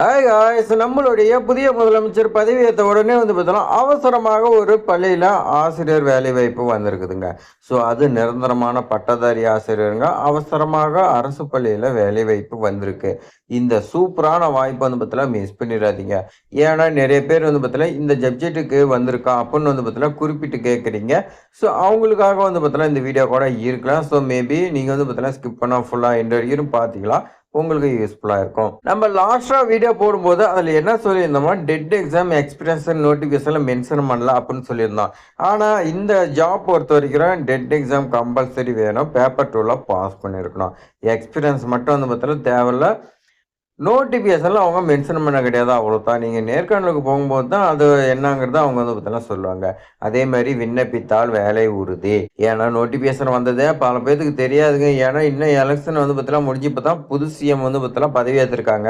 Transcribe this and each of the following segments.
Hi guys, நம்மளுடைய புதிய முதலமைச்சர் பதவியேற்ற உடனே பார்த்தோம்னா அவசரமாக ஒரு பள்ளியில் ஆசிரியர் வேலை வாய்ப்பு வந்திருக்குதுங்க. ஸோ அது நிரந்தரமான பட்டதாரி ஆசிரியருங்க. அவசரமாக அரசு பள்ளியில் வேலை வாய்ப்பு வந்திருக்கு. இந்த சூப்பரான வாய்ப்பு பார்த்தீங்கன்னா மிஸ் பண்ணிடாதீங்க. ஏன்னா நிறைய பேர் பார்த்தீங்கன்னா இந்த சப்ஜெக்ட்டுக்கு வந்திருக்கா அப்படின்னு பார்த்தீங்கன்னா குறிப்பிட்டு கேட்குறீங்க. ஸோ அவங்களுக்காக பார்த்தீங்கன்னா இந்த வீடியோ கூட இருக்கலாம். ஸோ மேபி நீங்கள் பார்த்தீங்கன்னா ஸ்கிப் பண்ணால் ஃபுல்லாக எண்ட் வரைக்கும் பார்த்தீங்களா உங்களுக்கு யூஸ்ஃபுல்லாக இருக்கும். நம்ம லாஸ்ட்டாக வீடியோ போடும்போது அதில் என்ன சொல்லியிருந்தோம்னா டெட் எக்ஸாம் எக்ஸ்பீரியன்ஸ் நோட்டிஃபிகேஷனில் மென்ஷன் பண்ணல அப்படின்னு சொல்லியிருந்தோம். ஆனால் இந்த ஜாப் பொறுத்த வரைக்கும் டெட் எக்ஸாம் கம்பல்சரி வேணும். பேப்பர் 2ல் பாஸ் பண்ணியிருக்கணும். எக்ஸ்பீரியன்ஸ் மட்டும் பார்த்தீங்கன்னா தேவையில்ல. நோட்டிஃபிகேஷனில் அவங்க மென்ஷன் பண்ண கிடையாது, அவ்வளோதான். நீங்கள் நேர்காணலுக்கு போகும்போது தான் அது என்னங்கிறத அவங்க பார்த்தீங்கன்னா சொல்லுவாங்க. அதே மாதிரி விண்ணப்பித்தால் வேலை உறுதி. ஏன்னா நோட்டிஃபிகேஷன் வந்ததே பல பேருக்கு தெரியாதுங்க. ஏன்னா இன்னும் எலெக்ஷன் பார்த்தீங்கன்னா முடிஞ்சு இப்போ தான் புது சிஎம் பார்த்தீங்கன்னா பதவி ஏற்றிருக்காங்க.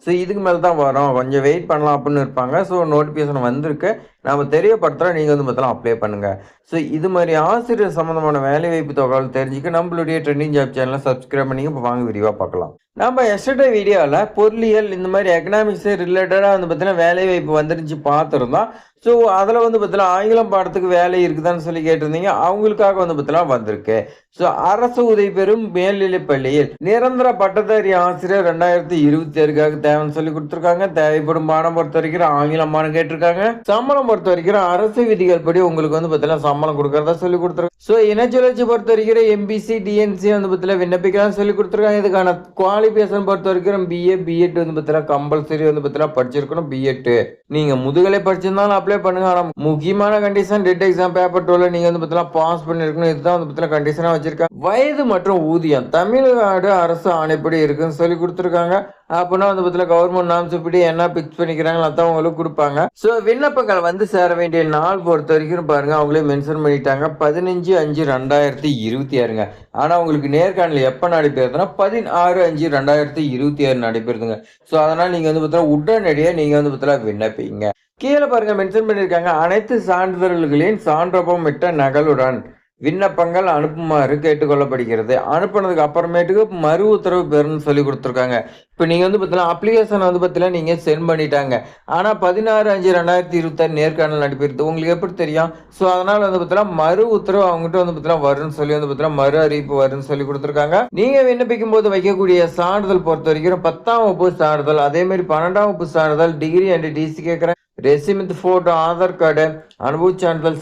ஸோ இதுக்கு மேலே தான் வரும், கொஞ்சம் வெயிட் பண்ணலாம் அப்படின்னு இருப்பாங்க. ஸோ நோட்டிஃபிகேஷன் வந்திருக்கு, நம்ம தெரியப்படுத்துகிறோம், நீங்கள் பார்த்தீங்கன்னா அப்ளை பண்ணுங்கள். ஸோ இது மாதிரி ஆசிரியர் சம்மந்தமான வேலைவாய்ப்பு தகவல் தெரிஞ்சுக்க நம்மளுடைய ட்ரெண்டிங் ஜாப் சேனலை சப்ஸ்கிரைப் பண்ணிங்க. இப்போ வாங்க விரிவாக பார்க்கலாம். நம்ம எஸ்டர்டே வீடியோவில் பொருளியல் இந்த மாதிரி எக்கனாமிக்ஸ் ரிலேட்டடாக பார்த்தீங்கன்னா வேலை வாய்ப்பு வந்துருந்துச்சு பார்த்துருந்தோம். ஸோ அதில் பார்த்தீங்கன்னா ஆங்கிலம் பாடத்துக்கு வேலை இருக்குதான்னு சொல்லி கேட்டிருந்தீங்க. அவங்களுக்காக பார்த்தீங்கன்னா வந்திருக்கு. ஸோ அரசு உதவி பெறும் மேல்நிலைப் பள்ளியில் நிரந்தர பட்டதாரி ஆசிரியர் 2026க்காக தேவைன்னு சொல்லி கொடுத்துருக்காங்க. தேவைப்படும் பாடம் பொறுத்த வரைக்கும் ஆங்கிலம் பாடம் கேட்டிருக்காங்க. சம்பளம் பொறுத்த வரைக்கும் அரசு விதிகள் படி உங்களுக்கு பார்த்தீங்கன்னா சம்பளம் கொடுக்கறதா சொல்லி கொடுத்துருக்காங்க. ஸோ இனச்சுழற்சி பொறுத்த வரைக்கும் எம்பிசி டிஎன்சி பார்த்தீங்கன்னா விண்ணப்பிக்கலாம் சொல்லி கொடுத்துருக்காங்க. இதுக்கான குவாலிஃபிகேஷன் பொறுத்த வரைக்கும் பிஏ பிஎட் பார்த்தீங்கன்னா கம்பல்சரி பார்த்தீங்கன்னா படிச்சிருக்கணும். பிஎட் நீங்க முதுகலை படிச்சிருந்தாலும் அப்ளை பண்ணுங்க. ஆனால் முக்கியமான கண்டிஷன் டெட் எக்ஸாம் பேப்பர் 2ல நீங்க பார்த்தீங்கன்னா பாஸ் பண்ணிருக்கணும். இதுதான் பார்த்தீங்கன்னா கண்டிஷனா வச்சிருக்காங்க. வயது மற்றும் ஊதியம் தமிழ்நாடு அரசு ஆணைப்படி இருக்குன்னு சொல்லி கொடுத்துருக்காங்க. அப்படின்னா பார்த்தீங்கன்னா கவர்மெண்ட் நாம்ஸ் இப்படி என்ன பிக்ஸ் பண்ணிக்கிறாங்களோ அதான் அவங்களுக்கு கொடுப்பாங்க. ஸோ விண்ணப்பங்கள் சேர வேண்டிய நாள் பொறுத்த வரைக்கும் பாருங்க, அவங்களே மென்ஷன் பண்ணிட்டாங்க 15/5/2026ங்க. ஆனா உங்களுக்கு நேர்காணல் எப்ப நடைபெறுதுன்னா 16/5/2026 நடைபெறுதுங்க. ஸோ அதனால நீங்க பார்த்தீங்கன்னா உடனடியாக நீங்க பார்த்தீங்கன்னா விண்ணப்பிங்க. கீழே பாருங்க மென்ஷன் பண்ணியிருக்காங்க, அனைத்து சான்றிதழ்களின் சான்றப்பமிட்ட நகலுடன் விண்ணப்பங்கள் அனுப்புமாறு கேட்டுக்கொள்ளப்படுகிறது. அனுப்புனதுக்கு அப்புறமேட்டுக்கு மறு உத்தரவு பெறணும்னு சொல்லி கொடுத்துருக்காங்க. இப்போ நீங்கள் பார்த்தீங்கன்னா அப்ளிகேஷன் பார்த்தீங்கன்னா நீங்கள் சென்ட் பண்ணிட்டாங்க. ஆனால் 16/5/2026 நேர்காணல் நடைபெறுது. உங்களுக்கு எப்படி தெரியும்? ஸோ அதனால் பார்த்தீங்கன்னா மறு உத்தரவு அவங்ககிட்ட பார்த்தீங்கன்னா வரும்னு சொல்லி பார்த்தீங்கன்னா மறு அறிவிப்பு வரும்னு சொல்லி கொடுத்துருக்காங்க. நீங்கள் விண்ணப்பிக்கும் போது வைக்கக்கூடிய சான்றிதழ் பொறுத்த வரைக்கும் 10ஆம் வகுப்பு சான்றிதழ், அதே மாதிரி 12ஆம் வகுப்பு சான்றிதழ், டிகிரி அண்ட் டிசி கேட்குறேன், resume with photo, Aadhaar card, அனுபவ சான்றிதழ்,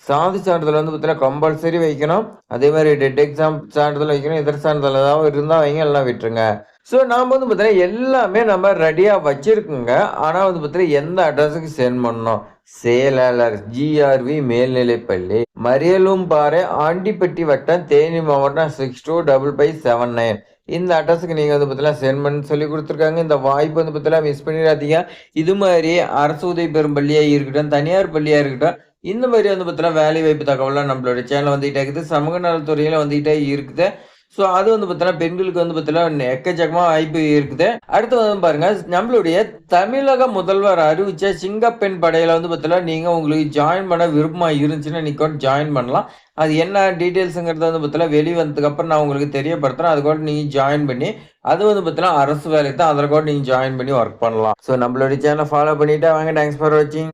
சாதி சான்றிதழ் பார்த்தீங்கன்னா கம்பல்சரி வைக்கணும். அதே மாதிரி டெட் எக்ஸாம் சான்றிதழ் வைக்கணும். இதர சான்றிதழ் ஏதாவது இருந்தால் வைங்க, எல்லாம் விட்டுருங்க. ஸோ நாம் பார்த்தீங்கன்னா எல்லாமே நம்ம ரெடியாக வச்சிருக்குங்க. ஆனால் பார்த்தீங்கன்னா எந்த அட்ரஸுக்கு சென்ட் பண்ணணும்? செயலாளர் ஜிஆர்வி மேல்நிலைப்பள்ளி, மரியலும்பாறை, ஆண்டிப்பட்டி வட்டம், தேனி மாவட்டம் 625579. இந்த அட்ரஸுக்கு நீங்கள் பார்த்தீங்கன்னா சென்ட் பண்ணி சொல்லி கொடுத்துருக்காங்க. இந்த வாய்ப்பு பார்த்தீங்கன்னா மிஸ் பண்ணிடாதீங்க. இது மாதிரி அரசு உதவி பெறும் பள்ளியாக இருக்கட்டும், தனியார் பள்ளியாக இருக்கட்டும், இந்த மாதிரி பார்த்தீங்கன்னா வேலை வாய்ப்பு தகவலாம் நம்மளோட சேனல் வந்துகிட்டே இருக்குது. சமூக நலத்துறையில வந்துகிட்டே இருக்குது. ஸோ அது பார்த்தீங்கன்னா பெண்களுக்கு பார்த்தீங்கன்னா எக்கச்சக்கமாக வாய்ப்பு இருக்குது. அடுத்து பாருங்க, நம்மளுடைய தமிழக முதல்வர் அறிவிச்ச சிங்கப்பெண் படையில பார்த்தீங்கன்னா நீங்கள் உங்களுக்கு ஜாயின் பண்ண விருப்பமாக இருந்துச்சுன்னா நீங்கள் ஜாயின் பண்ணலாம். அது என்ன டீட்டெயில்ஸுங்கிறத பார்த்தீங்கன்னா வெளியே வந்ததுக்கு அப்புறம் நான் உங்களுக்கு தெரியப்படுத்துறேன். அது கூட நீங்கள் ஜாயின் பண்ணி அது பார்த்தீங்கன்னா அரசு வேலைக்கு தான், அதில் கூட நீங்கள் ஜாயின் பண்ணி ஒர்க் பண்ணலாம். ஸோ நம்மளுடைய சேனலை ஃபாலோ பண்ணிட்டு வாங்க. தேங்க்ஸ் ஃபார் வாட்சிங்.